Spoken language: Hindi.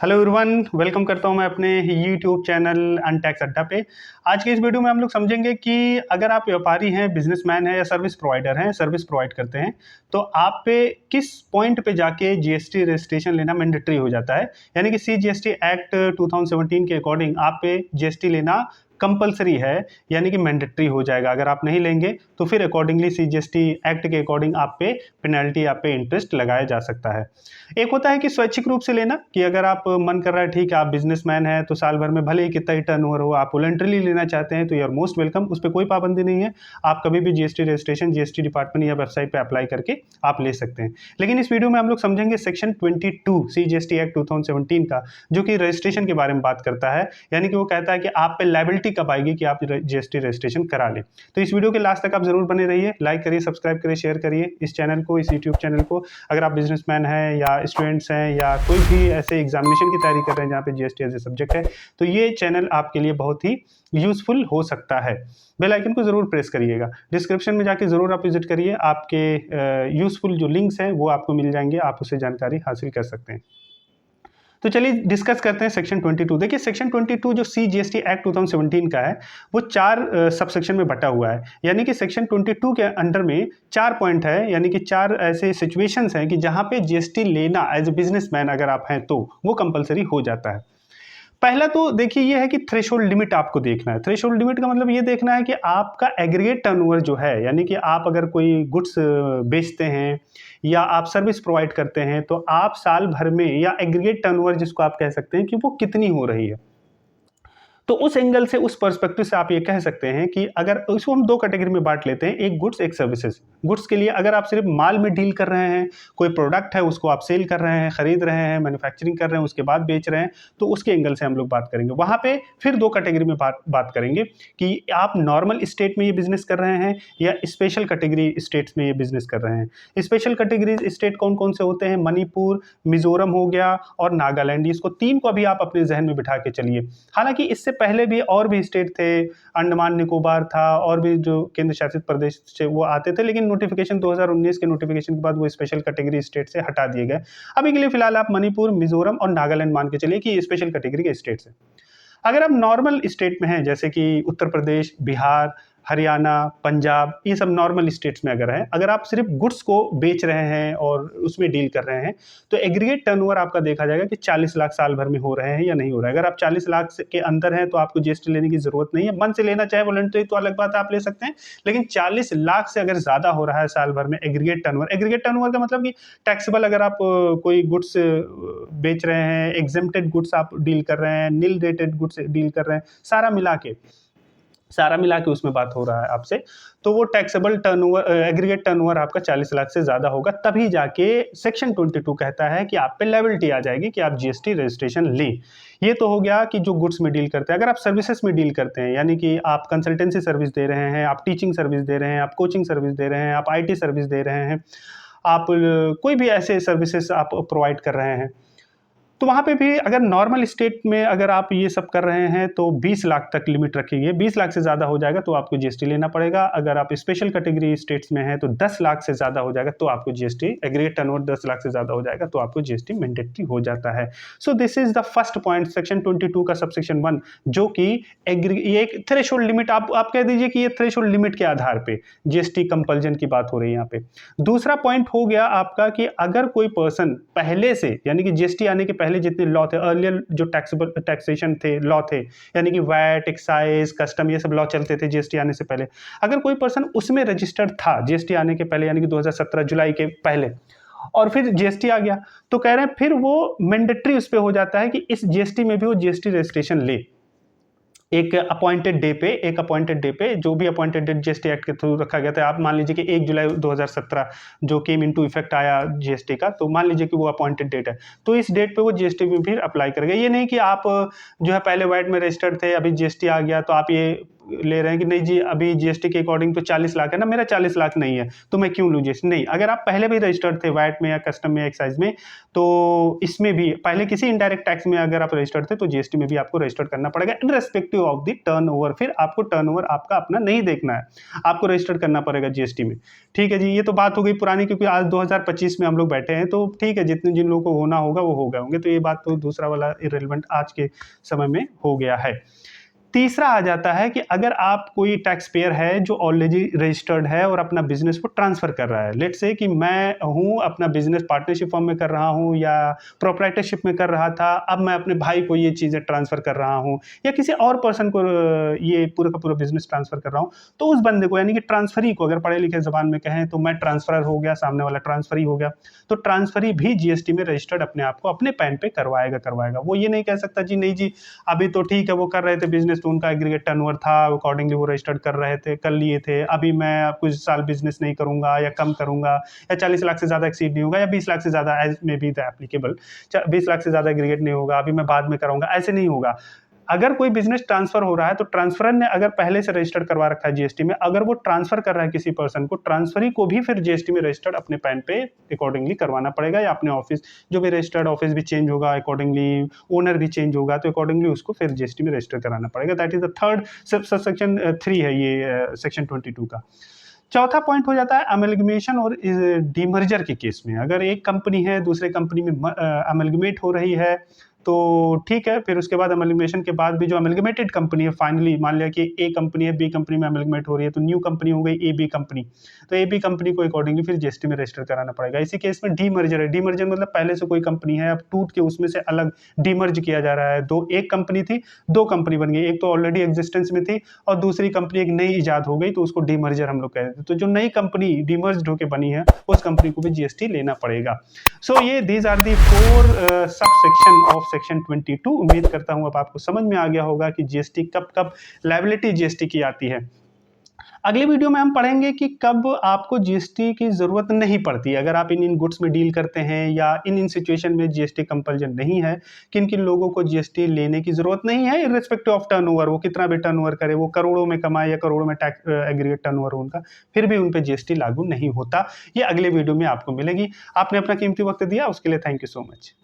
हेलो एवरीवन, वेलकम करता हूं मैं अपने यूट्यूब चैनल अनटैक्स अड्डा पे। आज के इस वीडियो में हम लोग समझेंगे कि अगर आप व्यापारी हैं, बिजनेसमैन हैं या सर्विस प्रोवाइडर हैं, सर्विस प्रोवाइड करते हैं, तो आप पे किस पॉइंट पे जाके जीएसटी रजिस्ट्रेशन लेना मैंडेटरी हो जाता है। यानी कि सीजीएसटी एक्ट 2017 के अकॉर्डिंग आप पे जीएसटी लेना कंपलसरी है, यानी कि मैंडेटरी हो जाएगा। अगर आप नहीं लेंगे तो फिर अकॉर्डिंगली सीजीएसटी एक्ट के अकॉर्डिंग आप पे पेनल्टी, आप पे इंटरेस्ट लगाया जा सकता है। एक होता है कि स्वैच्छिक रूप से लेना, कि अगर आप मन कर रहा है, ठीक है, आप बिजनेसमैन हैं तो साल भर में भले ही कितना ही टर्नओवर हो, आप वॉलंटरली लेना चाहते हैं तो यू आर मोस्ट वेलकम, उस पर कोई पाबंदी नहीं है। आप कभी भी जीएसटी रजिस्ट्रेशन जीएसटी डिपार्टमेंट या वेबसाइट पे अप्लाई करके आप ले सकते हैं। लेकिन इस वीडियो में हम लोग समझेंगे सेक्शन 22 सीजीएसटी एक्ट 2017 का, जो कि रजिस्ट्रेशन के बारे में बात करता है। यानी कि वो कहता है कि आप पे लायबिलिटी कब आएगी कि आप जीएसटी रजिस्ट्रेशन करा लें। तो इस वीडियो के लास्ट तक आप जरूर बने रहिए, लाइक करिए, सब्सक्राइब करिए, शेयर करिए इस चैनल को, इस यूट्यूब चैनल को। अगर आप बिजनेसमैन हैं या स्टूडेंट्स हैं या कोई भी ऐसे एग्जामिनेशन की तैयारी कर रहे हैं जहाँ पे जीएसटी एज ए सब्जेक्ट है, तो ये चैनल आपके लिए बहुत ही यूजफुल हो सकता है। बेल आइकन को जरूर प्रेस करिएगा, डिस्क्रिप्शन में जाके जरूर आप विजिट करिए, आपके यूजफुल जो लिंक्स हैं वो आपको मिल जाएंगे, आप उससे जानकारी हासिल कर सकते हैं। तो चलिए डिस्कस करते हैं सेक्शन 22। देखिए सेक्शन 22 जो सीजीएसटी एक्ट 2017 का है, वो 4 सब सेक्शन में बटा हुआ है। यानी कि सेक्शन 22 के अंडर में 4 पॉइंट है, यानी कि 4 ऐसे सिचुएशंस हैं कि जहां पे जीएसटी लेना एज ए बिजनेसमैन अगर आप हैं तो वो कंपलसरी हो जाता है। पहला तो देखिए ये है कि थ्रेशोल्ड लिमिट आपको देखना है। थ्रेशोल्ड लिमिट का मतलब ये देखना है कि आपका एग्रीगेट टर्नओवर जो है, यानी कि आप अगर कोई गुड्स बेचते हैं या आप सर्विस प्रोवाइड करते हैं, तो आप साल भर में या एग्रीगेट टर्नओवर जिसको आप कह सकते हैं कि वो कितनी हो रही है। तो उस एंगल से, उस पर्सपेक्टिव से आप ये कह सकते हैं कि अगर इसको हम 2 कैटेगरी में बांट लेते हैं, एक गुड्स, एक सर्विसेज। गुड्स के लिए अगर आप सिर्फ माल में डील कर रहे हैं, कोई प्रोडक्ट है उसको आप सेल कर रहे हैं, खरीद रहे हैं, मैन्युफैक्चरिंग कर रहे हैं, उसके बाद बेच रहे हैं, तो उसके एंगल से हम लोग बात करेंगे। वहाँ पे फिर 2 कैटेगरी में बात करेंगे कि आप नॉर्मल स्टेट में ये बिजनेस कर रहे हैं या स्पेशल कैटेगरी स्टेट्स में ये बिजनेस कर रहे हैं। स्पेशल कैटेगरी स्टेट कौन कौन से होते हैं? मणिपुर, मिजोरम हो गया और नागालैंड। इसको 3 को अभी आप अपने जहन में बिठा के चलिए। हालांकि इससे पहले भी और भी स्टेट थे, अंडमान निकोबार था, और भी जो केंद्र शासित प्रदेश से वो आते थे, लेकिन नोटिफिकेशन 2019 के नोटिफिकेशन के बाद वो स्पेशल कैटेगरी स्टेट से हटा दिए गए। अभी के लिए फिलहाल आप मणिपुर, मिजोरम और नागालैंड मान के चलिए कि ये स्पेशल कैटेगरी के स्टेट्स हैं। अगर आप नॉर्मल स्टेट में हैं, जैसे कि उत्तर प्रदेश, बिहार, हरियाणा, पंजाब, ये सब नॉर्मल स्टेट्स में अगर हैं, अगर आप सिर्फ गुड्स को बेच रहे हैं और उसमें डील कर रहे हैं, तो एग्रीगेट टर्नओवर आपका देखा जाएगा कि 40 लाख साल भर में हो रहे हैं या नहीं हो रहा है। अगर आप 40 लाख के अंदर हैं तो आपको जीएसटी लेने की जरूरत नहीं है। मन से लेना चाहे वॉलंटरी तो अलग बात, आप ले सकते हैं, लेकिन 40 लाख से अगर ज्यादा हो रहा है साल भर में एग्रीगेट टर्नओवर का मतलब कि टैक्सेबल, अगर आप कोई गुड्स बेच रहे हैं, एग्जेम्प्टेड गुड्स आप डील कर रहे हैं, नील रेटेड गुड्स डील कर रहे हैं, सारा मिला के उसमें बात हो रहा है आपसे, तो वो टैक्सेबल टर्नओवर, एग्रीगेट टर्नओवर आपका 40 लाख से ज्यादा होगा, तभी जाके सेक्शन 22 कहता है कि आप पे लायबिलिटी आ जाएगी कि आप जीएसटी रजिस्ट्रेशन लें। ये तो हो गया कि जो गुड्स में डील करते हैं। अगर आप सर्विसेज में डील करते हैं, यानी कि आप कंसल्टेंसी सर्विस दे रहे हैं, आप टीचिंग सर्विस दे रहे हैं, आप कोचिंग सर्विस दे रहे हैं, आप आईटी सर्विस दे रहे हैं, आप कोई भी ऐसे सर्विसेज आप प्रोवाइड कर रहे हैं, तो वहाँ पे भी अगर नॉर्मल स्टेट में अगर आप ये सब कर रहे हैं तो 20 लाख तक लिमिट रखिए। 20 लाख से ज़्यादा हो जाएगा तो आपको जीएसटी लेना पड़ेगा। अगर आप स्पेशल कैटेगरी स्टेट्स में हैं तो 10 लाख से ज़्यादा हो जाएगा तो आपको जीएसटी, एग्रीगेट टर्नओवर 10 लाख से ज़्यादा हो जाएगा तो आपको जीएसटी मैंडेटरी हो जाता है। So this is the first point, section 22 का सबसेक्शन 1, जो कि ये एक थ्रेशोल्ड लिमिट, आप कह दीजिए कि ये थ्रेशोल्ड लिमिट के आधार पे जीएसटी कंपल्जन की बात हो रही है यहाँ पे। दूसरा पॉइंट हो गया आपका कि अगर कोई पर्सन पहले से, यानी कि जीएसटी आने के पहले जितने लॉ थे, अर्लियर जो टैक्सेशन थे, लॉ थे, यानी कि वैट, एक्साइज, कस्टम, ये सब लॉ चलते थे जीएसटी आने से पहले, अगर कोई पर्सन उसमें रजिस्टर्ड था जीएसटी आने के पहले, यानी कि 2017 जुलाई के पहले, और फिर जीएसटी आ गया, तो कह रहे हैं फिर वो मैंडेटरी उस पर हो जाता है कि इस जीएसटी में भी वो जीएसटी रजिस्ट्रेशन ले। एक अपॉइंटेड डे पे, जो भी अपॉइंटेड डेट जीएसटी एक्ट के थ्रू रखा गया था, आप मान लीजिए कि 1 जुलाई 2017 जो केम इनटू इफेक्ट आया जीएसटी का, तो मान लीजिए कि वो अपॉइंटेड डेट है, तो इस डेट पे वो जीएसटी में फिर अप्लाई करेगा। ये नहीं कि आप जो है पहले वैट में रजिस्टर्ड थे, अभी जीएसटी आ गया तो आप ये ले रहे हैं कि नहीं जी अभी जीएसटी के अकॉर्डिंग तो 40 लाख है ना, मेरा 40 लाख नहीं है तो मैं क्यों लूँ जीएसटी। नहीं, अगर आप पहले भी रजिस्टर्ड थे वैट में या कस्टम में, एक्साइज में, तो इसमें भी पहले किसी इनडायरेक्ट टैक्स में अगर आप रजिस्टर्ड थे तो जीएसटी में भी आपको रजिस्टर करना पड़ेगा इनरेस्पेक्टिव ऑफ द टर्नओवर। फिर आपको टर्नओवर आपका अपना नहीं देखना है, आपको रजिस्टर करना पड़ेगा जीएसटी में। ठीक है जी, ये तो बात हो गई पुरानी, क्योंकि आज 2025 में हम लोग बैठे हैं, तो ठीक है जितने जिन लोगों को होना होगा वो हो गए होंगे, तो ये बात तो दूसरा वाला इरेलेवेंट आज के समय में हो गया है। तीसरा आ जाता है कि अगर आप कोई टैक्स पेयर है जो ऑलरेडी रजिस्टर्ड है और अपना बिजनेस को ट्रांसफर कर रहा है, लेट्स से कि मैं हूं अपना बिजनेस पार्टनरशिप फॉर्म में कर रहा हूं या प्रोप्राइटरशिप में कर रहा था, अब मैं अपने भाई को ये चीज़ें ट्रांसफर कर रहा हूं या किसी और पर्सन को ये पूरा का पूरा बिजनेस ट्रांसफर कर रहा हूं, तो उस बंदे को यानी कि ट्रांसफरी को अगर पढ़े लिखे जबान में कहें तो मैं ट्रांसफर हो गया, सामने वाला ट्रांसफरी हो गया, तो ट्रांसफरी भी जीएसटी में रजिस्टर्ड अपने आप को अपने पैन पे करवाएगा। वो ये नहीं कह सकता जी नहीं जी अभी तो ठीक है वो कर रहे थे बिजनेस तो उनका एग्रीगेट टर्नओवर था, अकॉर्डिंगली वो रजिस्टर्ड कर रहे थे, कर लिए थे, अभी मैं कुछ साल बिजनेस नहीं करूंगा या कम करूंगा या 40 लाख से ज्यादा एक्सीड नहीं होगा या 20 लाख से ज्यादा as may be the applicable 20 lakh से ज्यादा एग्रीगेट नहीं होगा, अभी मैं बाद में कराऊंगा, ऐसे नहीं होगा। अगर कोई बिजनेस ट्रांसफर हो रहा है तो ट्रांसफर ने अगर पहले से रजिस्टर्ड करवा रखा है जीएसटी में, अगर वो ट्रांसफर कर रहा है किसी पर्सन को, ट्रांसफरी को भी फिर जीएसटी में रजिस्टर्ड अपने पैन पे अकॉर्डिंगली करवाना पड़ेगा, या अपने ऑफिस जो भी रजिस्टर्ड ऑफिस भी चेंज होगा अकॉर्डिंगली, ओनर भी चेंज होगा तो अकॉर्डिंगली उसको फिर जीएसटी में रजिस्टर कराना पड़ेगा। That is the third section 3 है ये सेक्शन 22 का। चौथा पॉइंट हो जाता है अमेलगमेशन और डीमर्जर के केस में। अगर एक कंपनी है दूसरे कंपनी में अमेलगमेट हो रही है तो ठीक है, फिर उसके बाद अमेलगमेशन के बाद भी जो अमेलगमेटेड कंपनी है, फाइनली मान लिया कि ए कंपनी है बी कंपनी में अमेलगमेट हो रही है तो न्यू कंपनी हो गई ए बी कंपनी, तो ए बी कंपनी को अकॉर्डिंगली फिर जीएसटी में रजिस्टर कराना पड़ेगा। इसी केस में डीमर्जर है, डीमर्जर मतलब पहले से कोई कंपनी है अब टूट के उसमें से अलग डीमर्ज किया जा रहा है, एक कंपनी थी दो कंपनी बन गई, एक तो ऑलरेडी एग्जिस्टेंस में थी और दूसरी कंपनी एक नई ईजाद हो गई तो उसको डीमर्जर हम लोग कहते हैं। तो जो नई कंपनी डीमर्ज होकर बनी है उस कंपनी को भी जीएसटी लेना पड़ेगा। सो ये these are the 4 sub section of section 22। उम्मीद करता हूं अब आपको समझ में आ गया होगा कि जीएसटी कब कब लायबिलिटी जीएसटी की आती है। अगले वीडियो में हम पढ़ेंगे कि कब आपको जीएसटी की जरूरत नहीं पड़ती, अगर आप इन गुड्स में डील करते हैं या इन सिचुएशन में जीएसटी कंपल्जन नहीं है, किन किन लोगों को जीएसटी लेने की जरूरत नहीं है इर्रेस्पेक्टिव ऑफ टर्नओवर, वो कितना भी टर्नओवर करे, वो करोड़ों में कमाए या करोड़ों में टैक्स एग्रीगेट टर्नओवर हो उनका, फिर भी उन पर जीएसटी लागू नहीं होता। ये अगले वीडियो में आपको मिलेगी। आपने अपना कीमती वक्त दिया उसके लिए थैंक यू सो मच।